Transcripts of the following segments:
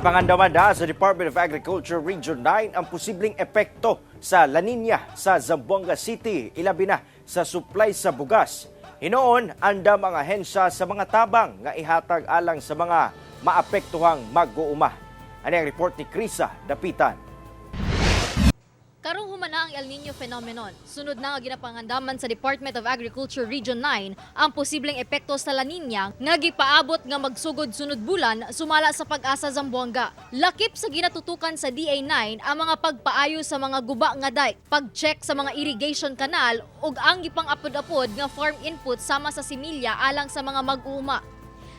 Ginapangandaman na sa Department of Agriculture Region 9 ang posibleng epekto sa La Niña sa Zamboanga City, ilabi na sa supply sa bugas. Hinoon, andam ang ahensya sa mga tabang nga ihatag alang sa mga maapektuhang mag-uuma. Ano ang report ni Krisa Dapitan? Karong humana ang El Nino phenomenon. Sunod na nga ginapangandaman sa Department of Agriculture Region 9 ang posibleng epekto sa La Niña nga gipaabot nga magsugod sunod bulan sumala sa pag-asa Zamboanga. Lakip sa ginatutukan sa DA-9 ang mga pagpaayo sa mga guba nga dike, pag-check sa mga irrigation canal ug ang gipang-apod-apod nga farm input sama sa similya alang sa mga mag-uuma.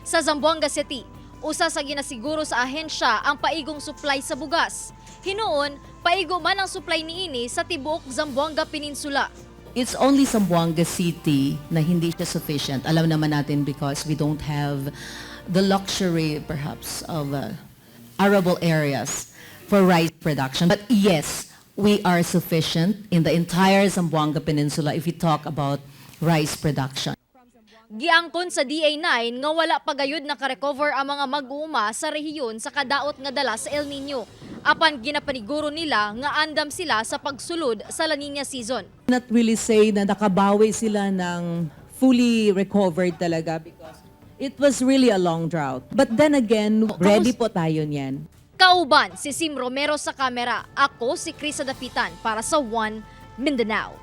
Sa Zamboanga City, usa sa ginasiguro sa ahensya ang paigong supply sa bugas. Hinoon, paigo man ang supply niini sa tibuok Zamboanga Peninsula. It's only Zamboanga City na hindi siya sufficient. Alam naman natin because we don't have the luxury perhaps of arable areas for rice production. But yes, we are sufficient in the entire Zamboanga Peninsula if we talk about rice production. Giangkon sa DA-9 nga wala pagayod naka-recover ang mga mag-uuma sa rehiyon sa kadaot nga dala sa El Nino. Apan ginapaniguro nila nga andam sila sa pagsulod sa La Niña season. Not really say na nakabawi sila ng fully recovered talaga because it was really a long drought. But then again, ready po tayo niyan. Kauban si Sim Romero sa kamera. Ako si Krisa Dapitan para sa One Mindanao.